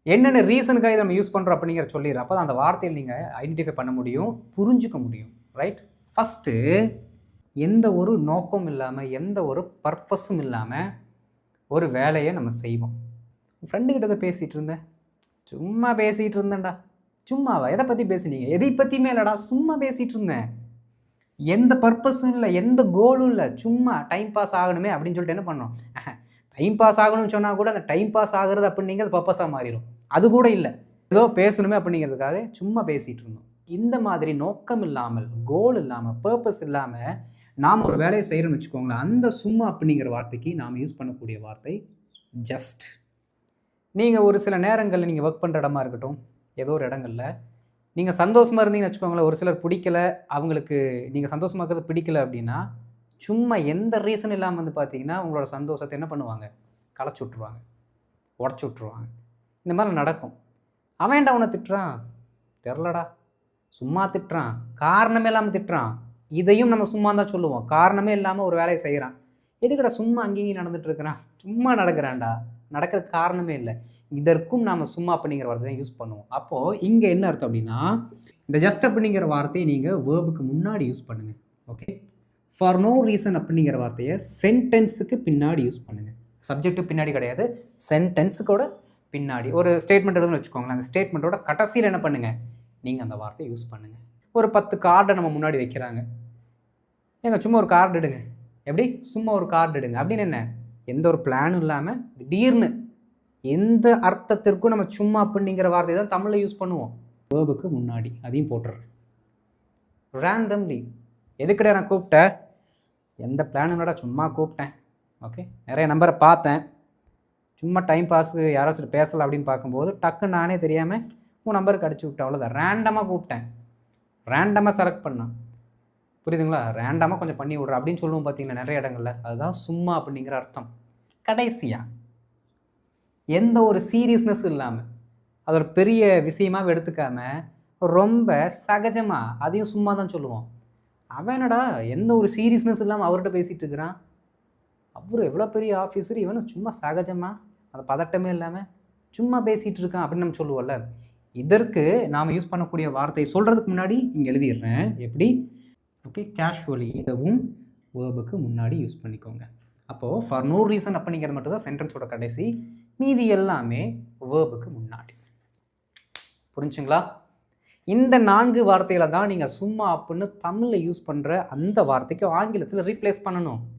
என்னென்ன ரீசனுக்காக இதை நம்ம யூஸ் பண்ணுறோம் அப்படிங்கிற சொல்லிடுறேன். அப்போ அந்த வார்த்தையில் நீங்கள் ஐடென்டிஃபை பண்ண முடியும், புரிஞ்சுக்க முடியும். ரைட்? ஃபஸ்ட்டு எந்த ஒரு நோக்கம் இல்லாமல், எந்த ஒரு பர்பஸும் இல்லாமல் ஒரு வேலையை நம்ம செய்வோம். ஃப்ரெண்டுக்கிட்ட தான் பேசிகிட்டு இருந்தேன், சும்மா பேசிகிட்டு இருந்தேன்டா. சும்மாவா? எதை பற்றி பேசுனீங்க? எதை பற்றியுமே இல்லைடா, சும்மா பேசிகிட்டு இருந்தேன். எந்த பர்பஸும் இல்லை, எந்த கோலும் இல்லை, சும்மா டைம் பாஸ் ஆகணுமே அப்படின்னு சொல்லிட்டு என்ன பண்ணோம்? டைம் பாஸ் ஆகணும்னு சொன்னால் கூட அந்த டைம் பாஸ் ஆகிறது அப்படிங்கிறது பர்பஸாக மாறிடும். அது கூட இல்லை, ஏதோ பேசணுமே அப்படிங்கிறதுக்காக சும்மா பேசிகிட்டு இருந்தோம். இந்த மாதிரி நோக்கம் இல்லாமல், கோல் இல்லாமல், பர்பஸ் இல்லாமல் நாம் ஒரு வேலையை செய்கிறோன்னு வச்சுக்கோங்களேன். அந்த சும்மா அப்படிங்கிற வார்த்தைக்கு நாம் யூஸ் பண்ணக்கூடிய வார்த்தை ஜஸ்ட். நீங்கள் ஒரு சில நேரங்களில் நீங்கள் ஒர்க் பண்ணுற இடமா இருக்கட்டும், ஏதோ ஒரு இடங்களில் நீங்கள் சந்தோஷமாக இருந்தீங்கன்னு வச்சுக்கோங்களேன். ஒரு சிலர் பிடிக்கலை, அவங்களுக்கு நீங்கள் சந்தோஷமாக இருக்கிறது பிடிக்கலை அப்படின்னா, சும்மா எந்த ரீசன் இல்லாமல் வந்து பார்த்தீங்கன்னா உங்களோட சந்தோஷத்தை என்ன பண்ணுவாங்க? களைச்சி விட்ருவாங்க, உடச்சி விட்ருவாங்க. இந்த மாதிரி நடக்கும். அவன்டா அவனை திட்டுறான், தெரிலடா, சும்மா திட்டுறான், காரணமே இல்லாமல் திட்டுறான். இதையும் நம்ம சும்மா தான் சொல்லுவோம். காரணமே இல்லாமல் ஒரு வேலையை செய்கிறான், எதுக்கடா சும்மா அங்கேயும் நடந்துட்டு இருக்கிறான், சும்மா நடக்கிறான்டா, நடக்கிறதுக்கு காரணமே இல்லை. இதற்கும் நாம் சும்மா அப்படிங்கிற வார்த்தையை யூஸ் பண்ணுவோம். அப்போது இங்கே என்ன அர்த்தம் அப்படின்னா, இந்த ஜஸ்ட் அப்படிங்கிற வார்த்தையை நீங்கள் வேர்புக்கு முன்னாடி யூஸ் பண்ணுங்கள். ஓகே, ஃபார் நோ ரீசன் அப்படிங்கிற வார்த்தையை சென்டென்ஸுக்கு பின்னாடி யூஸ் பண்ணுங்கள். சப்ஜெக்ட்டுக்கு பின்னாடி கிடையாது, சென்டென்ஸுக்கோட பின்னாடி. ஒரு ஸ்டேட்மெண்ட் எடுத்துன்னு வச்சுக்கோங்களேன், அந்த ஸ்டேட்மெண்ட்டோட கடைசியில் என்ன பண்ணுங்கள்? நீங்கள் அந்த வார்த்தையை யூஸ் பண்ணுங்கள். ஒரு 10 கார்டை நம்ம முன்னாடி வைக்கிறாங்க, ஏங்க சும்மா ஒரு கார்டு எடுங்க. எப்படி? சும்மா ஒரு கார்டு எடுங்க அப்படின்னு என்ன? எந்த ஒரு பிளானும் இல்லாமல் திடீர்னு எந்த அர்த்தத்திற்கும் நம்ம சும்மா அப்படிங்கிற வார்த்தை தான் தமிழில் யூஸ் பண்ணுவோம். வேர்புக்கு முன்னாடி அதையும் போட்டுடுறேன். ரேண்டம்லி, எதுக்கடா நான் கூப்பிட்டேன்? எந்த பிளானும் இல்லைடா, சும்மா கூப்பிட்டேன். ஓகே, நிறைய நம்பரை பார்த்தேன், சும்மா டைம் பாஸுக்கு யாராச்சும் பேசலாம் அப்படின்னு பார்க்கும்போது டக்குன்னு நானே தெரியாமல் உன் நம்பருக்கு அடிச்சு விட்டேன், அவ்வளோதான். ரேண்டமாக கூப்பிட்டேன், ரேண்டமாக செலக்ட் பண்ணேன். புரியுதுங்களா? ரேண்டமாக கொஞ்சம் பண்ணி விட்றேன் அப்படின்னு சொல்லுவோம் பார்த்தீங்களா நிறைய இடங்களில். அதுதான் சும்மா அப்படிங்கிற அர்த்தம். கடைசியாக எந்த ஒரு சீரியஸ்னஸ் இல்லாமல், அது ஒரு பெரிய விஷயமாக எடுத்துக்காமல் ரொம்ப சகஜமாக அதையும் சும்மா தான் சொல்லுவோம். அவனடா எந்த ஒரு சீரியஸ்னஸ் இல்லாமல் அவர்கிட்ட பேசிகிட்டு இருக்கிறான், அவர் எவ்வளோ பெரிய ஆஃபீஸர், இவனும் சும்மா சகஜமாக அது பதட்டமே இல்லாமல் சும்மா பேசிகிட்டு இருக்கான் அப்படின்னு நம்ம சொல்லுவோம்ல. இதற்கு நாம் யூஸ் பண்ணக்கூடிய வார்த்தை சொல்கிறதுக்கு முன்னாடி இங்கே எழுதிடுறேன். எப்படி? ஓகே, கேஷுவலி இதுவும் வேர்புக்கு முன்னாடி யூஸ் பண்ணிக்கோங்க. அப்போது ஃபார் நோ ரீசன் அப்படிங்கிற மட்டும் தான் சென்டென்ஸோட கடைசி, மீதி எல்லாமே வேர்புக்கு முன்னாடி. புரிஞ்சுங்களா? இந்த 4 வார்த்தைகளை தான் நீங்கள் சும்மா அப்படின்னு தமிழில் யூஸ் பண்ணுற அந்த வார்த்தைக்கு ஆங்கிலத்தில் ரீப்ளேஸ் பண்ணணும்.